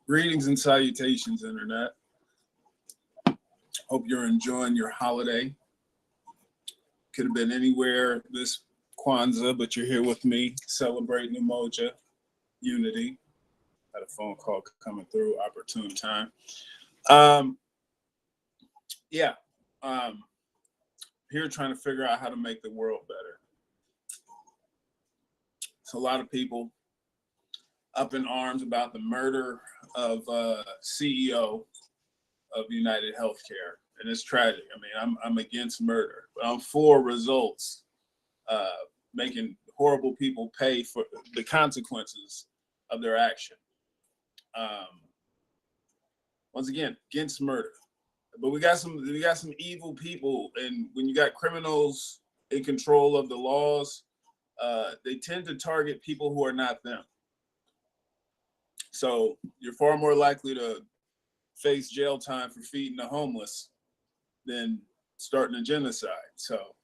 Greetings and salutations, Internet. Hope you're enjoying your holiday. Could have been anywhere this Kwanzaa, but you're here with me celebrating Umoja, unity. Had a phone call coming through, opportune time. Here trying to figure out how to make the world better. So a lot of people up in arms about the murder of CEO of United Healthcare, and it's tragic. I mean, I'm against murder, but I'm for results, making horrible people pay for the consequences of their action. Once again, against murder, but we got some evil people, and when you got criminals in control of the laws, they tend to target people who are not them. So you're far more likely to face jail time for feeding the homeless than starting a genocide. So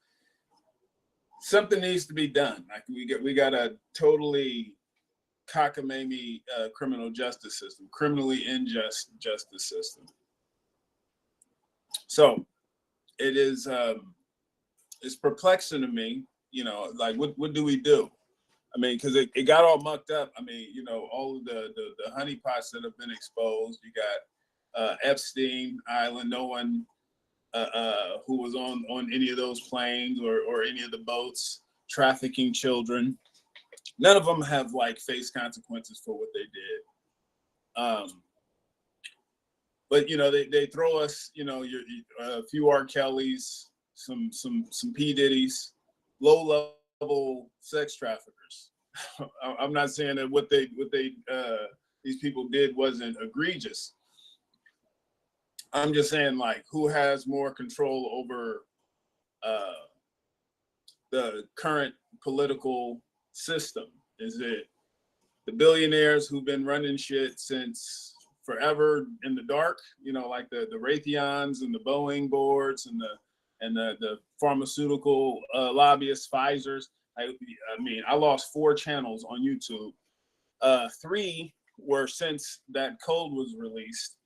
something needs to be done. Like we got a totally cockamamie criminal justice system, criminally unjust justice system. So it is it's perplexing to me, like what do we do? I mean, because it got all mucked up. I mean, all of the honeypots that have been exposed. You got Epstein Island. No one who was on any of those planes or any of the boats trafficking children. None of them have faced consequences for what they did. But they throw us, a few R. Kellys, some P. Diddy's, low level sex traffickers. I'm not saying that what these people did wasn't egregious. I'm just saying, who has more control over the current political system? Is it the billionaires who've been running shit since forever in the dark? Like the Raytheons and the Boeing boards and the pharmaceutical lobbyists, Pfizer's. I mean, I lost 4 channels on YouTube. 3 were since that code was released,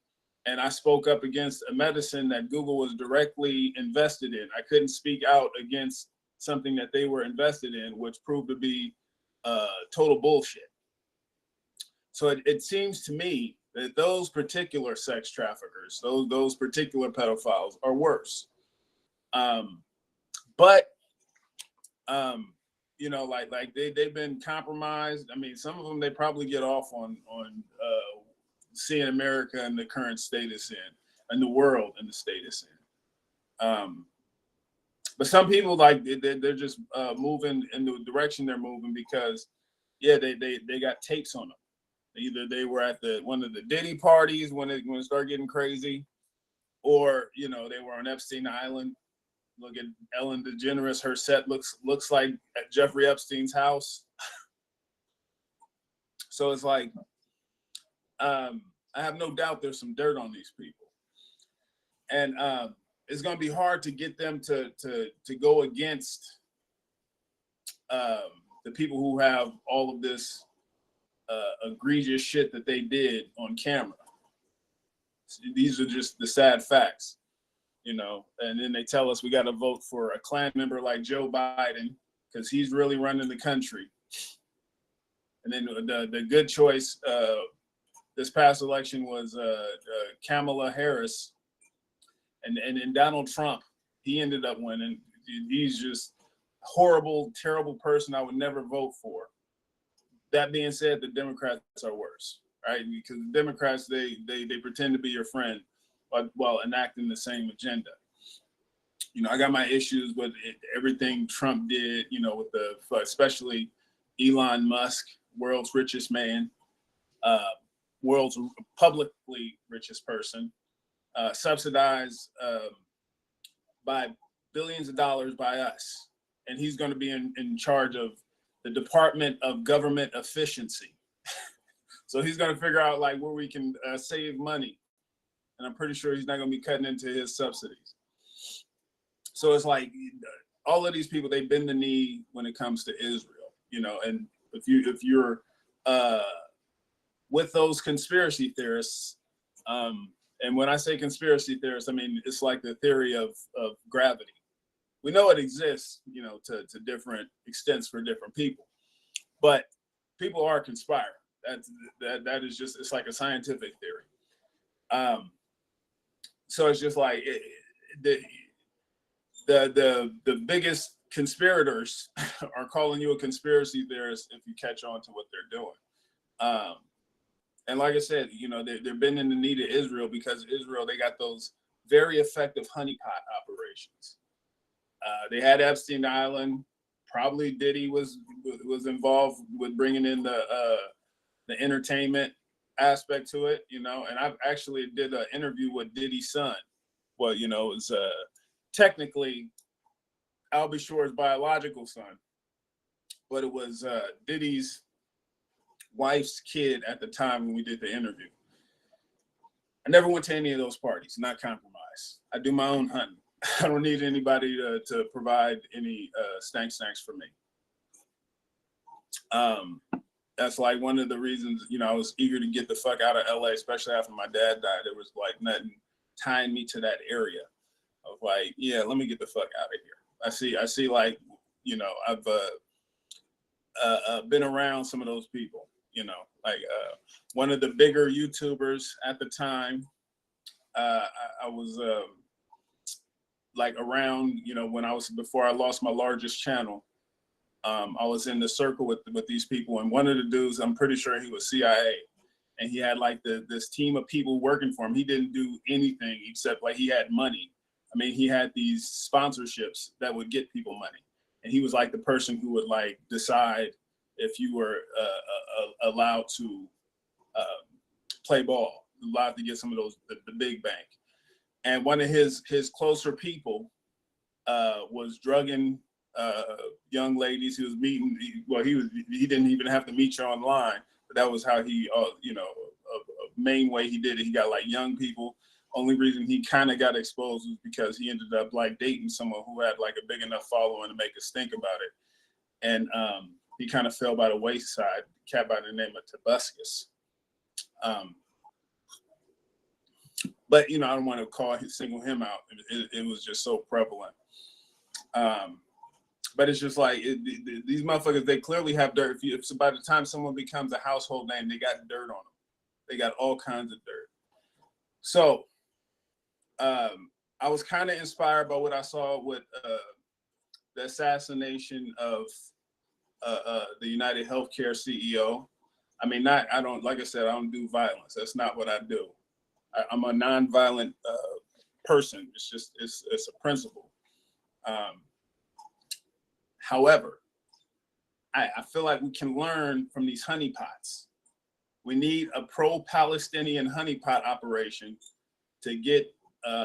and I spoke up against a medicine that Google was directly invested in. I couldn't speak out against something that they were invested in, which proved to be total bullshit. So it seems to me that those particular sex traffickers, those particular pedophiles, are worse. They've been compromised. I mean, some of them, they probably get off on seeing America and the current state it's in, and the world and the state it's in. But some people, they're just moving in the direction they're moving because, they got tapes on them. Either they were at one of the Diddy parties when it started getting crazy, or they were on Epstein Island. Look at Ellen DeGeneres. Her set looks like at Jeffrey Epstein's house. So it's I have no doubt there's some dirt on these people, and it's going to be hard to get them to go against the people who have all of this egregious shit that they did on camera. These are just the sad facts. And then they tell us we got to vote for a Klan member like Joe Biden because he's really running the country. And then the good choice this past election was Kamala Harris, and Donald Trump. He ended up winning. He's just horrible, terrible person I would never vote for. That being said, the Democrats are worse, right? Because the Democrats, they pretend to be your friend while enacting the same agenda. I got my issues with everything Trump did, with especially Elon Musk, world's richest man, world's publicly richest person, subsidized by billions of dollars by us. And he's going to be in charge of the Department of Government Efficiency. So he's going to figure out where we can save money. And I'm pretty sure he's not going to be cutting into his subsidies. So it's all of these people, they bend the knee when it comes to Israel, and if you're with those conspiracy theorists. And when I say conspiracy theorists, I mean, it's like the theory of gravity. We know it exists, you know, to different extents for different people, but people are conspiring. That is just, it's like a scientific theory. So it's just like the biggest conspirators are calling you a conspiracy theorist if you catch on to what they're doing. And like I said, you know, they've been in the need of Israel because Israel, they got those very effective honeypot operations. They had Epstein Island. Probably Diddy was involved with bringing in the entertainment aspect to it, you know. And I actually did an interview with Diddy's son. Well, you know, it's technically Al B. Shore's biological son, but it was Diddy's wife's kid at the time when we did the interview. I never went to any of those parties, not compromised. I do my own hunting. I don't need anybody to provide any snacks for me. That's like one of the reasons, you know, I was eager to get the fuck out of LA, especially after my dad died. There was like nothing tying me to that area. I was like, yeah, let me get the fuck out of here. I see like, you know, I've been around some of those people, you know, like one of the bigger YouTubers at the time. I was like around, you know, before I lost my largest channel, I was in the circle with these people, and one of the dudes, I'm pretty sure he was CIA, and he had like this team of people working for him. He didn't do anything except like he had money. I mean, he had these sponsorships that would get people money, and he was like the person who would like decide if you were allowed to play ball, allowed to get some of those the big bank. And one of his closer people was drugging young ladies. He was meeting. He didn't even have to meet you online, but that was how he, you know, a main way he did it. He got like young people. Only reason he kind of got exposed was because he ended up like dating someone who had like a big enough following to make us think about it. And he kind of fell by the wayside. A cat by the name of Tobuscus. But you know, I don't want to single him out. It was just so prevalent. But it's just like these motherfuckers. They clearly have dirt. If by the time someone becomes a household name, they got dirt on them. They got all kinds of dirt. So I was kind of inspired by what I saw with the assassination of the United Healthcare CEO. I mean, like I said, I don't do violence. That's not what I do. I'm a nonviolent person. It's just, it's a principle. However, I feel like we can learn from these honeypots. We need a pro-Palestinian honeypot operation to get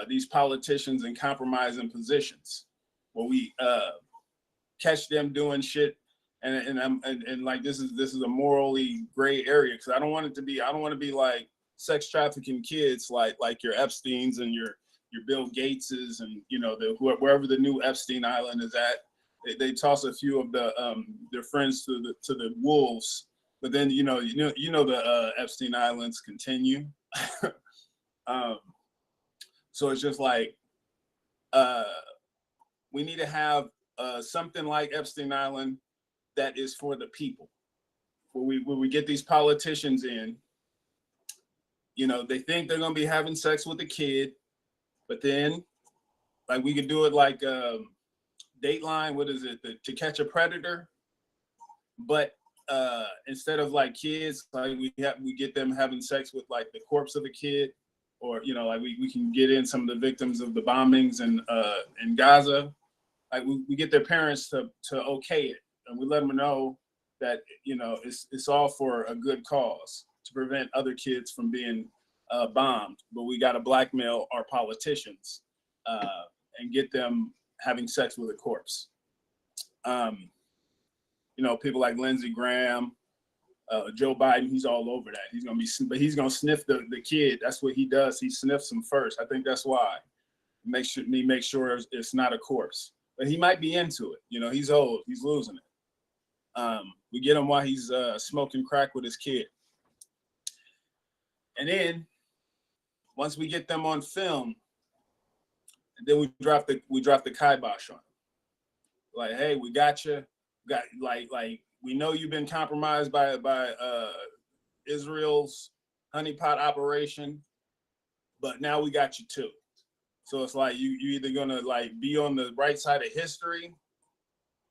these politicians in compromising positions where we catch them doing shit. And like this is a morally gray area, because I don't want to be like sex trafficking kids like your Epsteins and your Bill Gateses and, you know, wherever the new Epstein Island is at. They toss a few of their friends to the wolves, but then you know the Epstein Islands continue. So it's just like we need to have something like Epstein Island that is for the people. Where we get these politicians in, you know, they think they're gonna be having sex with a kid, but then like we could do it like Dateline, what is it, To Catch a Predator, but instead of like kids, like we get them having sex with like the corpse of a kid, or you know, like we can get in some of the victims of the bombings in Gaza. Like we get their parents to okay it, and we let them know that, you know, it's all for a good cause to prevent other kids from being bombed, but we got to blackmail our politicians and get them having sex with a corpse. You know, people like Lindsey Graham, Joe Biden, he's all over that. But he's gonna sniff the kid. That's what he does. He sniffs him first. I think that's why. Make sure it's not a corpse. But he might be into it. You know, he's old. He's losing it. We get him while he's smoking crack with his kid. And then once we get them on film, then we drop the kibosh on them. Like, hey, we got you. Got like we know you've been compromised by Israel's honeypot operation, but now we got you too. So it's like you either gonna like be on the right side of history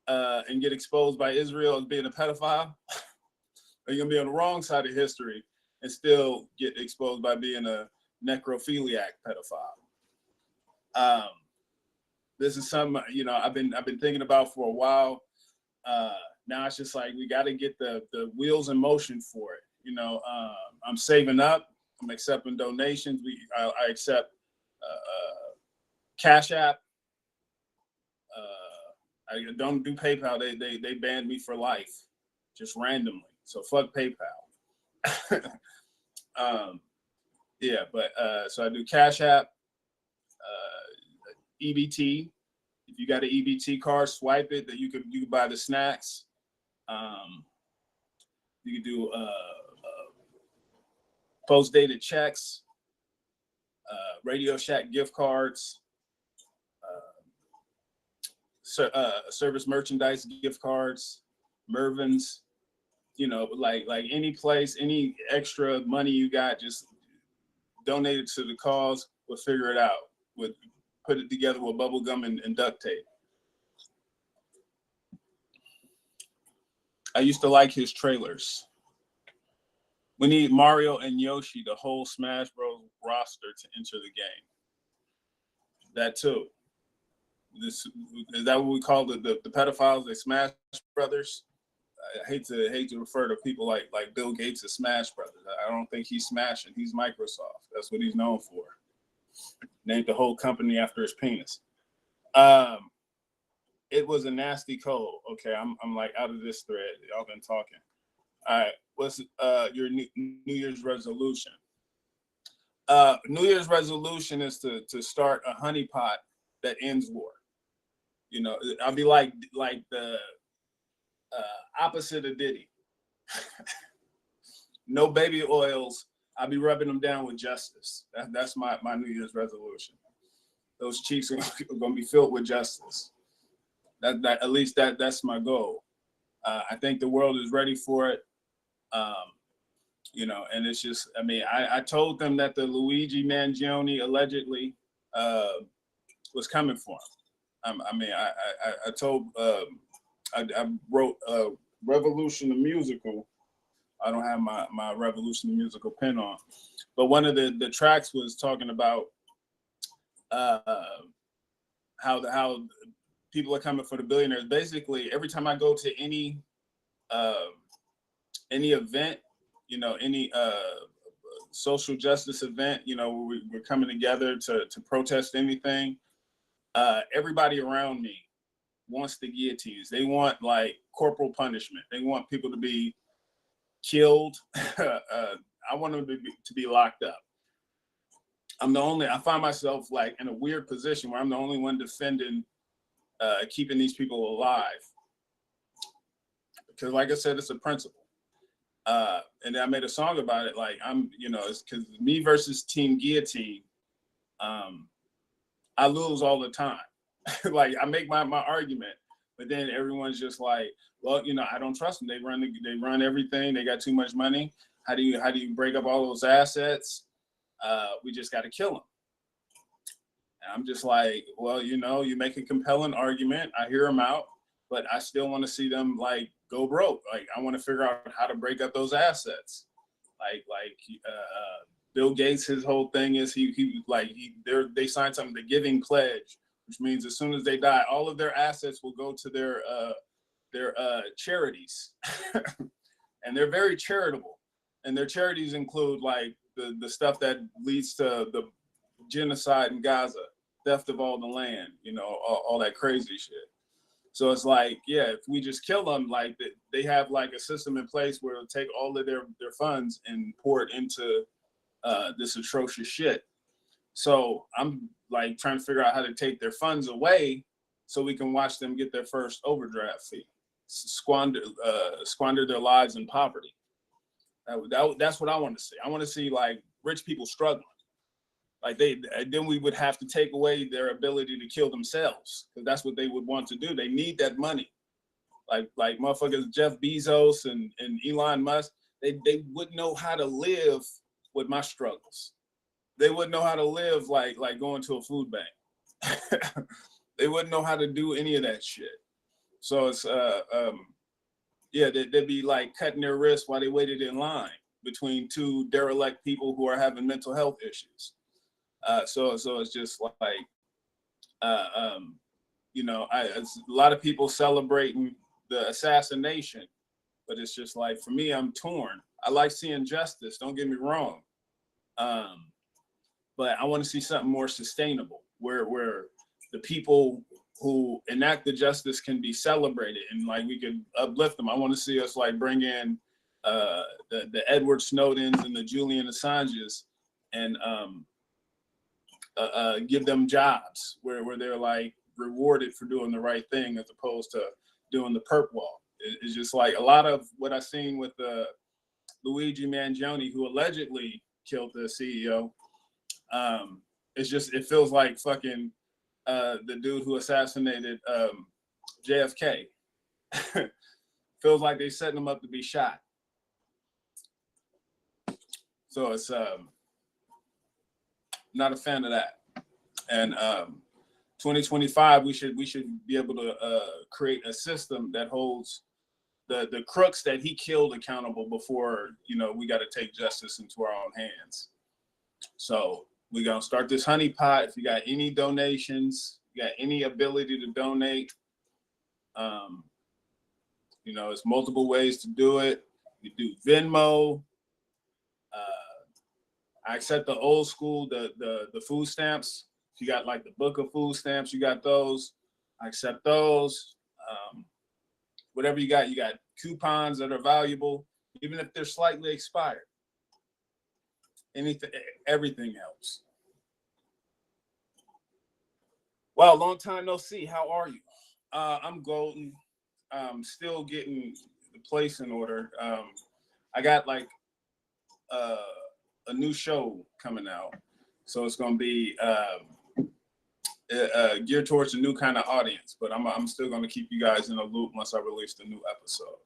and get exposed by Israel as being a pedophile, or you're gonna be on the wrong side of history and still get exposed by being a necrophiliac pedophile. This is something, you know, I've been thinking about for a while. Now it's just like we got to get the wheels in motion for it. You know, I'm saving up. I'm accepting donations. I accept Cash App. I don't do PayPal. They banned me for life, just randomly. So fuck PayPal. Yeah, but so I do Cash App, EBT. If you got an EBT card, swipe it. That you could buy the snacks. You could do post-dated checks, Radio Shack gift cards, service merchandise gift cards, Mervin's. You know, like any place, any extra money you got, just donate it to the cause. We'll figure it out. Put it together with bubble gum and duct tape. I used to like his trailers. We need Mario and Yoshi, the whole Smash Bros. Roster, to enter the game. That too. Is that what we call the pedophiles? They Smash Brothers. I hate to refer to people like Bill Gates as Smash Brothers. I don't think he's smashing. He's Microsoft. That's what he's known for. Named the whole company after his penis. It was a nasty cold. Okay, I'm like out of this thread. Y'all been talking. All right, what's your New Year's resolution? New Year's resolution is to start a honeypot that ends war. You know, I'll be like the opposite of Diddy. No baby oils. I'll be rubbing them down with justice. That's my New Year's resolution. Those cheeks are going to be filled with justice. That at least that's my goal. I think the world is ready for it. You know, and it's just, I mean, I told them that the Luigi Mangione allegedly was coming for him. I told, I wrote Revolution the Musical. I don't have my Revolution the Musical pen on, but one of the tracks was talking about how people are coming for the billionaires. Basically, every time I go to any event, you know, any social justice event, you know, we're coming together to protest anything. Everybody around me wants the guillotines. They want like corporal punishment. They want people to be killed. I want them to be locked up. I find myself like in a weird position where I'm the only one defending keeping these people alive. Because like I said, it's a principle. And I made a song about it. Like it's because me versus Team Guillotine, I lose all the time. Like I make my argument, but then everyone's just like, well, you know, I don't trust them. They run everything. They got too much money. How do you break up all those assets? We just got to kill them. And I'm just like, well, you know, you make a compelling argument. I hear them out, but I still want to see them like go broke. Like I want to figure out how to break up those assets. Like Bill Gates, his whole thing is they signed something, the Giving Pledge, which means as soon as they die, all of their assets will go to their charities. And they're very charitable. And their charities include like the stuff that leads to the genocide in Gaza, theft of all the land, you know, all that crazy shit. So it's like, yeah, if we just kill them, like they have like a system in place where it'll take all of their funds and pour it into this atrocious shit. So I'm like trying to figure out how to take their funds away so we can watch them get their first overdraft fee, squander their lives in poverty. That's what I want to see. I want to see like rich people struggling. Like then we would have to take away their ability to kill themselves, because that's what they would want to do. They need that money. Like motherfuckers Jeff Bezos and Elon Musk, they wouldn't know how to live with my struggles. They wouldn't know how to live like going to a food bank. They wouldn't know how to do any of that shit. So it's yeah, they'd be like cutting their wrists while they waited in line between two derelict people who are having mental health issues. So it's just like you know, it's a lot of people celebrating the assassination, but it's just like, for me, I'm torn. I like seeing justice, don't get me wrong, but I want to see something more sustainable, where the people who enact the justice can be celebrated and like we could uplift them. I want to see us like bring in the Edward Snowdens and the Julian Assanges and give them jobs where they're like rewarded for doing the right thing, as opposed to doing the perp walk. It's just like a lot of what I've seen with Luigi Mangione, who allegedly killed the CEO. It's just, it feels like fucking the dude who assassinated JFK. Feels like they setting him up to be shot. So it's not a fan of that. And 2025, we should be able to create a system that holds the crooks that he killed accountable before, you know, we got to take justice into our own hands. So we're gonna start this honeypot. If you got any donations, you got any ability to donate, you know, there's multiple ways to do it. You do Venmo. I accept the old school, the food stamps. If you got like the book of food stamps, you got those. I accept those. Whatever you got coupons that are valuable, even if they're slightly expired. Anything, everything helps. Wow, long time no see. How are you? I'm golden. Still getting the place in order. I got like a new show coming out, so it's gonna be geared towards a new kind of audience. But I'm still gonna keep you guys in a loop once I release the new episode.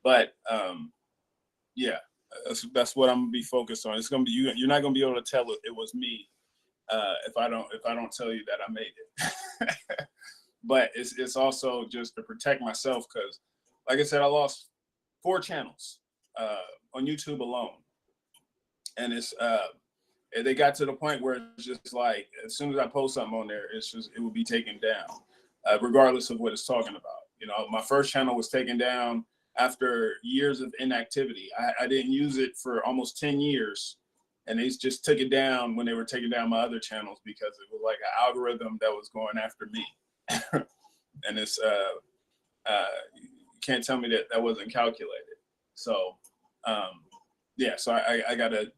But yeah, that's what I'm gonna be focused on. It's gonna be you're not gonna be able to tell it was me if I don't tell you that I made it. But it's also just to protect myself, because like I said, I lost 4 channels on YouTube alone, and it's they got to the point where it's just like, as soon as I post something on there, it will be taken down, regardless of what it's talking about. You know, my first channel was taken down after years of inactivity. I didn't use it for almost 10 years, and they just took it down when they were taking down my other channels, because it was like an algorithm that was going after me. And it's you can't tell me that wasn't calculated. So yeah, so I gotta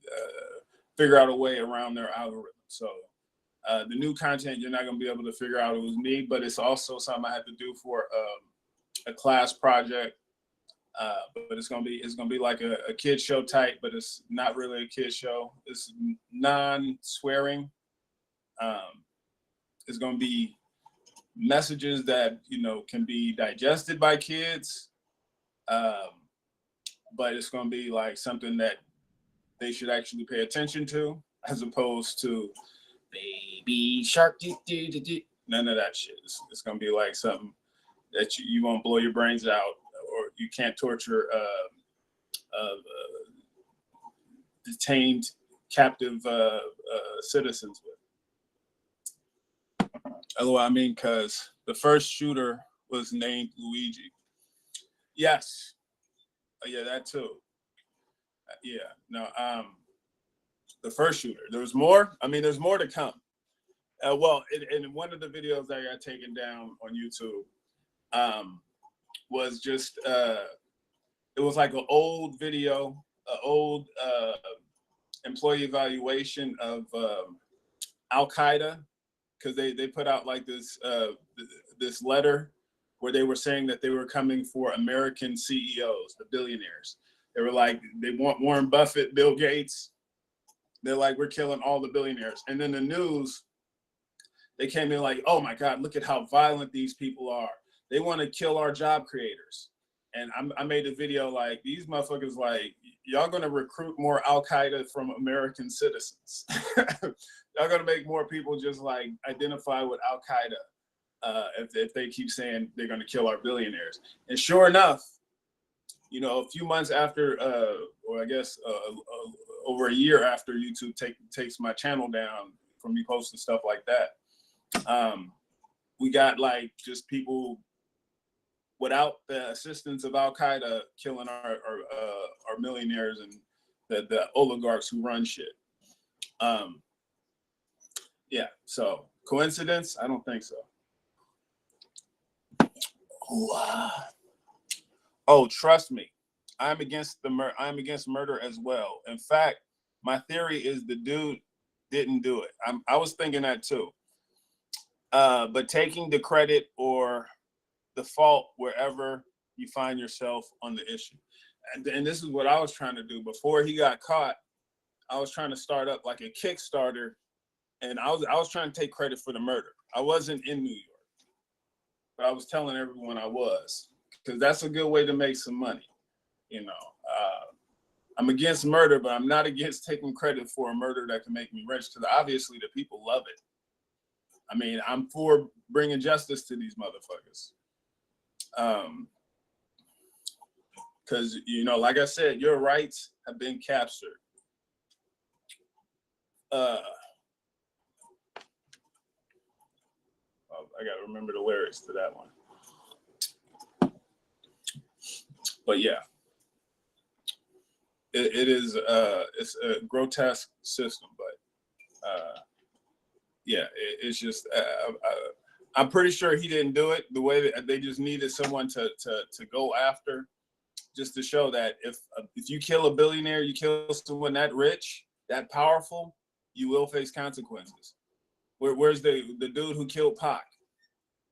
figure out a way around their algorithm. So the new content, you're not gonna be able to figure out it was me, but it's also something I had to do for a class project. But it's gonna be like a kid show type, but it's not really a kid show. It's non-swearing. It's gonna be messages that, you know, can be digested by kids, but it's gonna be like something that they should actually pay attention to, as opposed to baby shark. None of that shit. It's gonna be like something that you won't blow your brains out, or you can't torture detained, captive citizens with. I mean, because the first shooter was named Luigi. Yes. Yeah, that too. Yeah, no, the first shooter. There was more. I mean, there's more to come. Well, in one of the videos that got taken down on YouTube, was just, it was like an old video, an old employee evaluation of Al-Qaeda, because they put out like this this letter where they were saying that they were coming for American CEOs, the billionaires. They were like, they want Warren Buffett, Bill Gates, They're like, we're killing all the billionaires. And then the news, they came in like, oh my God, look at how violent these people are. They want to kill our job creators. And I made a video like, these motherfuckers, like, y'all going to recruit more Al-Qaeda from American citizens. Y'all going to make more people just like identify with Al-Qaeda if they keep saying they're going to kill our billionaires. And sure enough, you know, a few months after, or I guess over a year after YouTube takes my channel down from me posting stuff like that, we got like just people without the assistance of Al-Qaeda killing our millionaires and the oligarchs who run shit. Yeah, so coincidence? I don't think so. Oh, trust me, I'm against murder as well. In fact, my theory is the dude didn't do it. I was thinking that too. But taking the credit or the fault wherever you find yourself on the issue. And this is what I was trying to do. Before he got caught, I was trying to start up like a Kickstarter, and I was trying to take credit for the murder. I wasn't in New York, but I was telling everyone I was, because that's a good way to make some money. You know, I'm against murder, but I'm not against taking credit for a murder that can make me rich, because obviously the people love it. I mean, I'm for bringing justice to these motherfuckers. Because, you know, like I said, your rights have been captured. I got to remember the lyrics to that one. But yeah, it's a grotesque system, but yeah, it's just, I'm pretty sure he didn't do it. The way that they just needed someone to go after, just to show that if you kill a billionaire, you kill someone that rich, that powerful, you will face consequences. Where's the dude who killed Pac?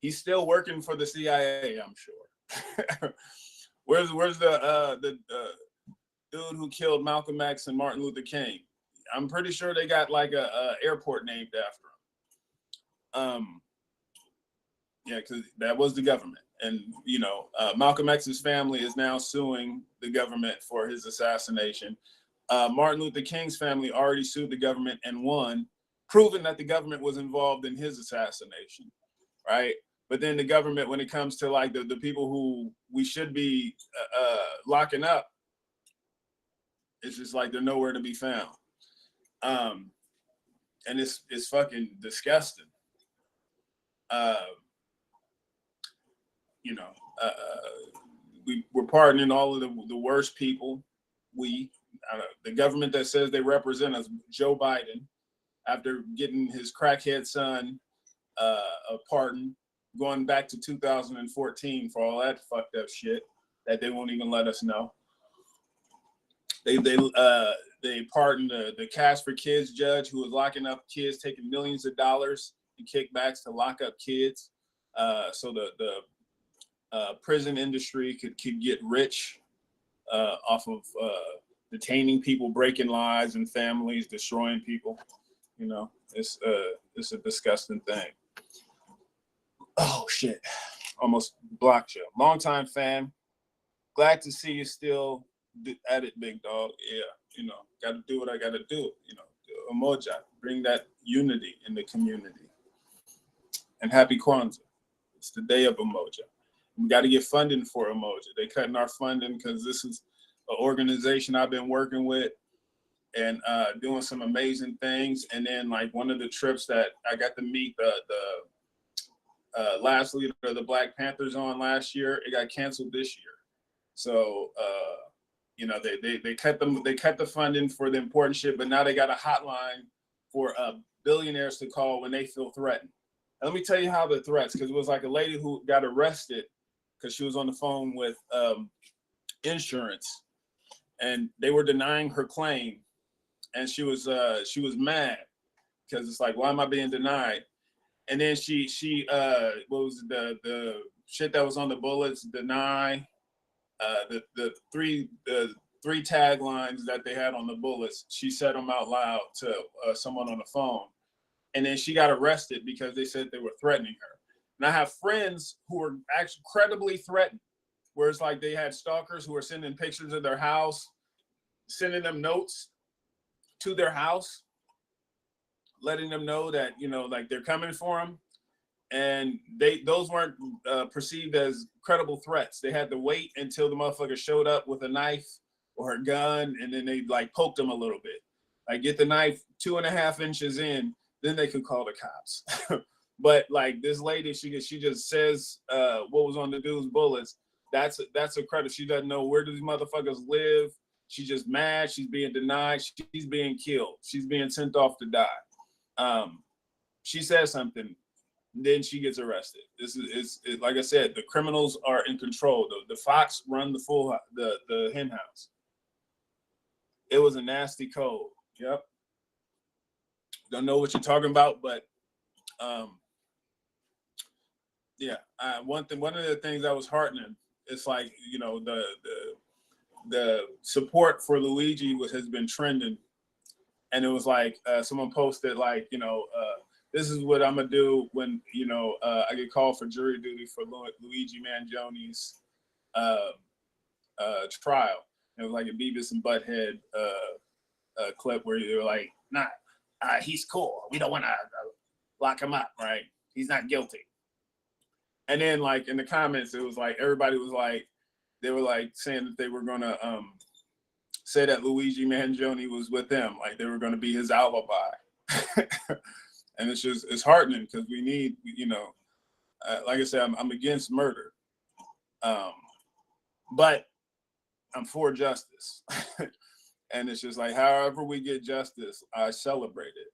He's still working for the CIA, I'm sure. Where's the dude who killed Malcolm X and Martin Luther King? I'm pretty sure they got like a airport named after him. Yeah, because that was the government. And, you know, Malcolm X's family is now suing the government for his assassination. Martin Luther King's family already sued the government and won, proving that the government was involved in his assassination, right? But then the government, when it comes to like the people who we should be locking up, it's just like they're nowhere to be found. And it's fucking disgusting. You know, we're pardoning all of the worst people. The government that says they represent us, Joe Biden, after getting his crackhead son a pardon, going back to 2014 for all that fucked up shit that they won't even let us know. They pardoned the Cash for Kids judge who was locking up kids, taking millions of dollars in kickbacks to lock up kids, so the prison industry could get rich off of detaining people, breaking lives and families, destroying people. You know, it's a disgusting thing. Oh shit, almost blocked you. Longtime fan, glad to see you still at it, big dog. Yeah, you know, got to do what I got to do. You know, Umoja, bring that unity in the community. And happy Kwanzaa. It's the day of Umoja. We got to get funding for Umoja. They cutting our funding because this is an organization I've been working with and doing some amazing things. And then like one of the trips that I got to meet the last leader of the Black Panthers on last year, it got canceled this year. So you know, they cut the funding for the important shit, but now they got a hotline for billionaires to call when they feel threatened. And let me tell you how the threats, because it was like a lady who got arrested because she was on the phone with insurance, and they were denying her claim, and she was mad because it's like, why am I being denied? And then she what was the shit that was on the bullets? Deny the 3 taglines that they had on the bullets. She said them out loud to someone on the phone. And then she got arrested because they said they were threatening her. And I have friends who were actually credibly threatened, where it's like they had stalkers who were sending pictures of their house, sending them notes to their house, letting them know that, you know, like they're coming for them. And those weren't perceived as credible threats. They had to wait until the motherfucker showed up with a knife or a gun, and then they like poked them a little bit. Like get the knife 2.5 inches in, then they could call the cops. But like this lady, she just says what was on the dude's bullets. That's a credit. She doesn't know where these motherfuckers live. She's just mad. She's being denied. She's being killed. She's being sent off to die. She says something, then she gets arrested. This is like I said, the criminals are in control. The Fox run the hen house. It was a nasty code. Yep. Don't know what you're talking about, but yeah. One of the things that was heartening, it's like, you know, the support for Luigi has been trending, and it was like someone posted like, you know, this is what I'm gonna do when, you know, I get called for jury duty for Luigi Mangioni's trial. It was like a Beavis and Butthead clip where they were like, nah, he's cool. We don't want to lock him up, right? He's not guilty. And then like in the comments, it was like everybody was like, they were like saying that they were gonna say that Luigi Mangione was with them, like they were gonna be his alibi. And it's heartening because we need, you know, like I said, I'm against murder, but I'm for justice. And it's just like, however we get justice, I celebrate it.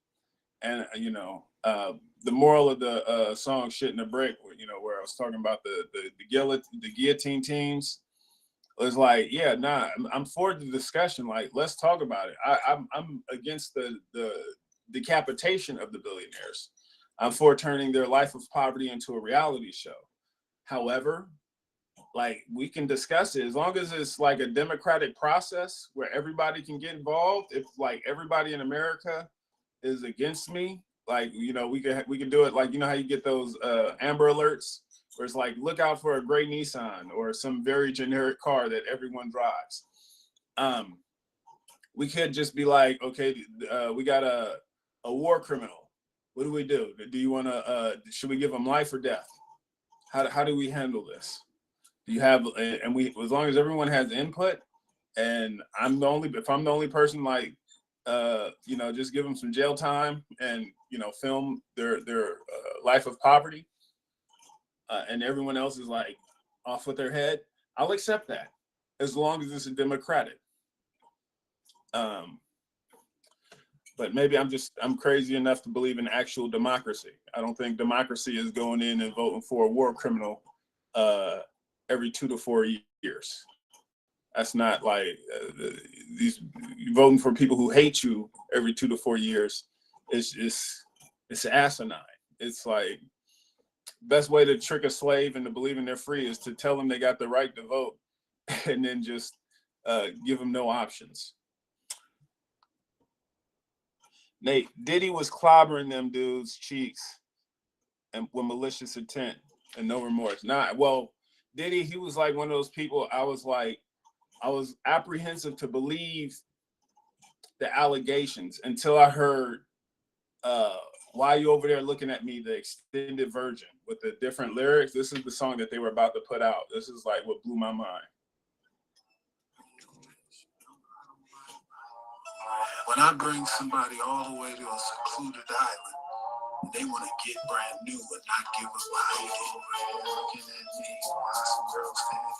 And, you know, the moral of the song Shit in the Brick, you know, where I was talking about the guillotine teams, was like, yeah, nah, I'm for the discussion. Like, let's talk about it. I'm against the decapitation of the billionaires. I'm for turning their life of poverty into a reality show. However, like, we can discuss it as long as it's like a democratic process where everybody can get involved. If like everybody in America is against me, like, you know, we can do it. Like, you know how you get those Amber Alerts where it's like, look out for a gray Nissan or some very generic car that everyone drives. We could just be like, okay, we got a war criminal. What do we do? Do you want to? Should we give him life or death? How do we handle this? Do you have, and we, as long as everyone has input, and if I'm the only person, like, you know, just give them some jail time and, you know, film their life of poverty, and everyone else is like off with their head, I'll accept that as long as it's a democratic. But maybe I'm crazy enough to believe in actual democracy. I don't think democracy is going in and voting for a war criminal every 2 to 4 years. That's not like these voting for people who hate you every 2 to 4 years. It's asinine. It's like, best way to trick a slave into believing they're free is to tell them they got the right to vote and then just give them no options. Nate, Diddy was clobbering them dudes' cheeks and with malicious intent and no remorse. Well, Diddy, he was like one of those people. I was apprehensive to believe the allegations until I heard Why You Over There Looking at Me, the extended version with the different lyrics. This is the song that they were about to put out. This is like what blew my mind. When I bring somebody all the way to a secluded island, they want to get brand new and not give us why you over there looking at me. Why some girls standing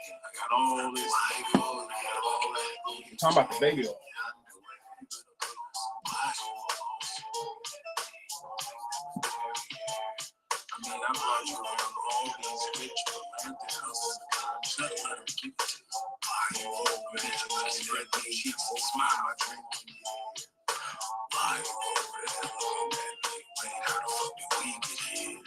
here? I got all this life over there, all that. You're talking about the baby oil. I mean, I brought you around all these rich romantic houses and content. Let them keep it. Why you over there? Like spread these cheeks and smile. I drink. Why you over there looking at me? Wait, how the fuck did we get here?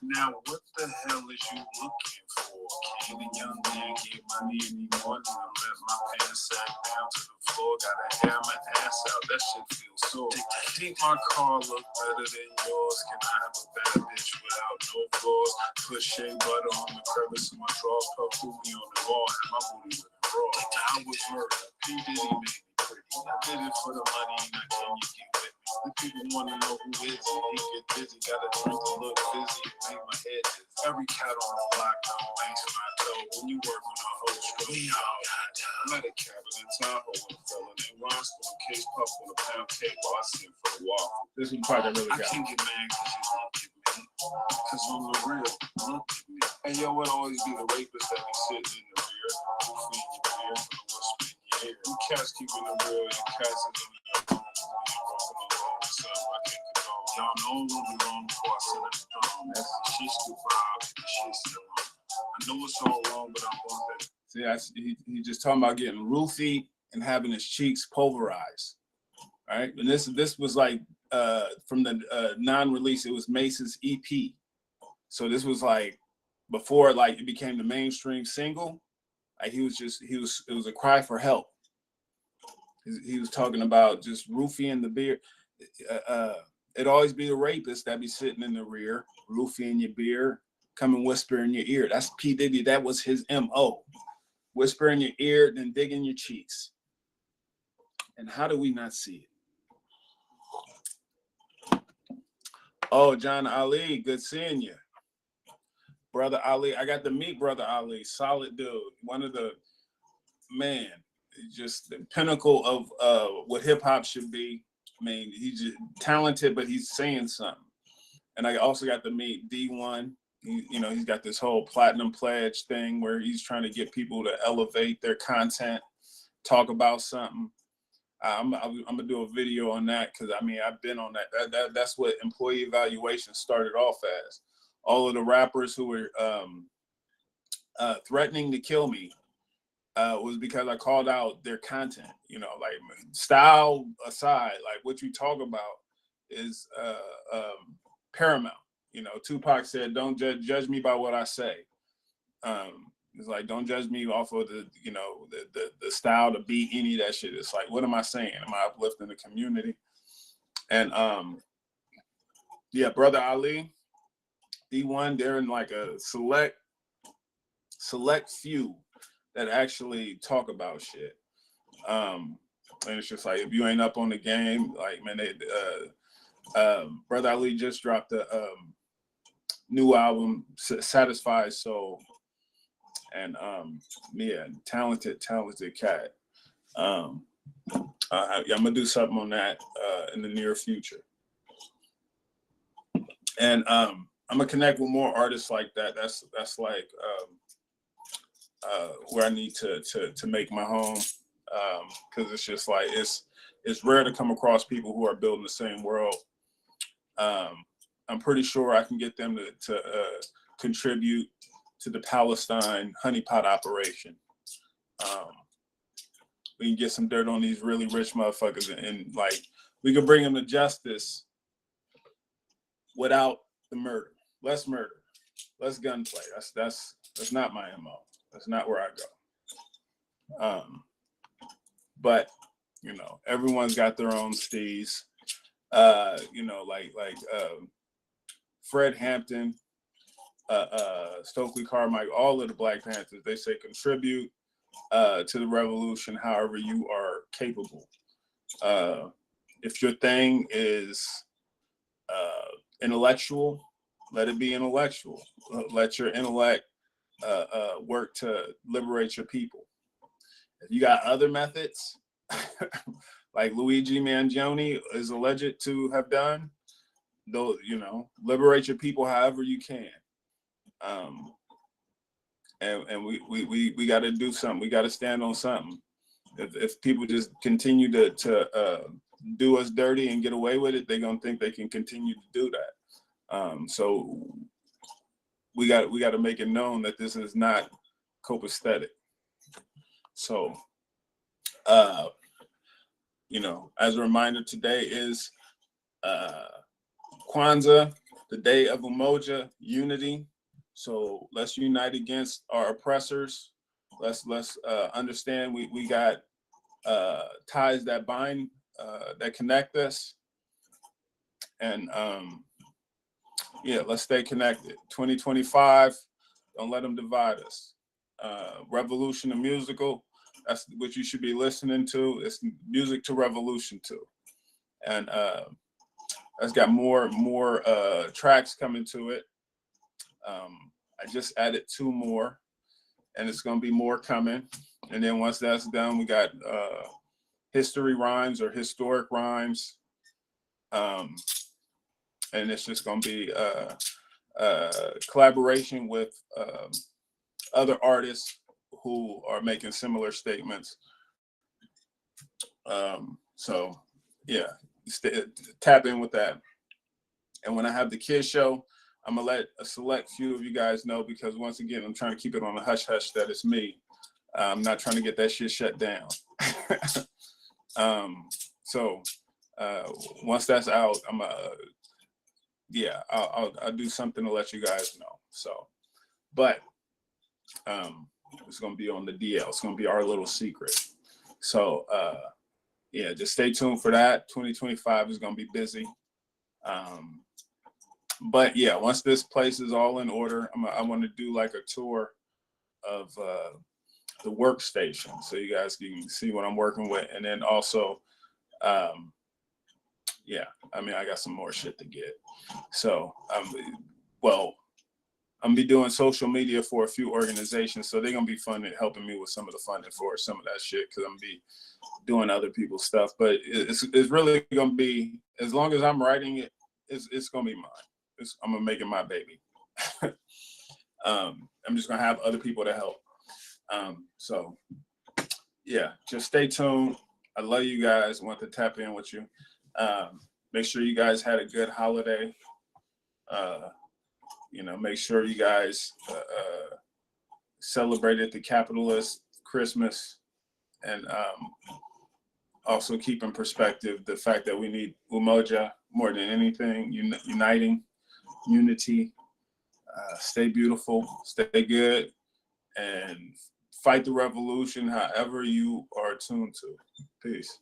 Now, what the hell is you looking for, kid? Ain't a young man get money anymore. I let my pants sack down to the floor. Gotta hair my ass out. That shit feels sore. Think my car look better than yours. Can I have a bad bitch without no flaws? Put shea butter on the crevice of my drawers. Put Hoopy on the wall. And my booty looking raw. I was murdered. P. Diddy made me pretty. I did it for the money. Now can you get with me? The people want to know who is he. He get busy. Gotta drink to look busy. Make my head dizzy. Every cat on the block don't makes my toe. When you work on a whole stroke, I'm at a cabin in Tahoe with a fella named Roscoe. Case puff on a pound cake while I sit for a walk. This is the part that really got I can't get mad because you look at me. Because I'm the real. Look at me. And yo, it always be the rapist that be sitting in the rear. Goofy in your beer, for the whisper in your ear. You cats keeping it real, your cats is in your phone. Y'all know I'm gonna be wrong before I sit at the throne. That's shit's too far, shit's still wrong. I know it's all wrong, but I want that. See, he just talking about getting roofied and having his cheeks pulverized. All right, and this was like from the non-release. It was Mace's EP. So this was like before like it became the mainstream single. Like it was a cry for help. He was talking about just roofing the beer. It'd always be the rapist that be sitting in the rear, roofing your beer, come and whisper in your ear. That's P. Diddy. That was his MO. Whisper in your ear, then dig in your cheeks. And how do we not see it? Oh, John Ali, good seeing you. Brother Ali, I got to meet Brother Ali, solid dude. One of the, man, just the pinnacle of what hip hop should be. I mean, he's just talented, but he's saying something. And I also got to meet D1. He's got this whole platinum pledge thing where he's trying to get people to elevate their content, talk about something. I'm gonna do a video on that because I mean I've been on that. That's what employee evaluation started off as. All of the rappers who were threatening to kill me was because I called out their content. Like style aside, like what you talk about is paramount. Tupac said, "Don't judge me by what I say." It's like, don't judge me off of the style, the beat, any of that shit. It's like, what am I saying? Am I uplifting the community? And yeah, Brother Ali, D1, they're in like a select few that actually talk about shit. And it's just like, if you ain't up on the game, like, man, Brother Ali just dropped a new album, Satisfied Soul. And yeah, talented cat. I'm gonna do something on that in the near future. And I'm gonna connect with more artists like that. That's like where I need to make my home, because it's just like it's rare to come across people who are building the same world. I'm pretty sure I can get them to contribute to the Palestine honeypot operation. We can get some dirt on these really rich motherfuckers, and like we can bring them to justice without the murder. Less murder, less gunplay. That's not my MO. That's not where I go. But everyone's got their own steez. Like Fred Hampton, Stokely Carmichael, all of the Black Panthers, they say contribute to the revolution however you are capable. If your thing is intellectual, let it be intellectual. Let your intellect work to liberate your people. If you got other methods, like Luigi Mangione is alleged to have done, though, liberate your people however you can. And we got to do something. We got to stand on something. If people just continue to do us dirty and get away with it, they're gonna think they can continue to do that. So we got to make it known that this is not copacetic. So, as a reminder, today is Kwanzaa, the day of Umoja, unity. So let's unite against our oppressors. Let's understand we got ties that bind, that connect us. And yeah, let's stay connected. 2025, don't let them divide us. Revolution, the musical, that's what you should be listening to. It's music to revolution to. And that's got more tracks coming to it. I just added 2 more, and it's gonna be more coming. And then once that's done, we got history rhymes or historic rhymes. And it's just gonna be collaboration with other artists who are making similar statements. So yeah, tap in with that. And when I have the kids show, I'm gonna let a select few of you guys know, because once again, I'm trying to keep it on a hush hush that it's me. I'm not trying to get that shit shut down. So once that's out, I'll do something to let you guys know. So, but it's gonna be on the DL. It's gonna be our little secret. So yeah, just stay tuned for that. 2025 is gonna be busy. But yeah, once this place is all in order, I want to do like a tour of the workstation, so you guys can see what I'm working with. And then also, yeah, I mean, I got some more shit to get. So, well, I'm gonna be doing social media for a few organizations, so they're gonna be helping me with some of the funding for some of that shit, because I'm gonna be doing other people's stuff. But it's really gonna be, as long as I'm writing it, it's gonna be mine. I'm gonna make it my baby. I'm just gonna have other people to help. So yeah, just stay tuned. I love you guys. Want to tap in with you. Make sure you guys had a good holiday. Make sure you guys celebrated the capitalist Christmas, and also keep in perspective the fact that we need umoja more than anything, uniting, unity. Stay beautiful, stay good, and fight the revolution however you are tuned to. Peace.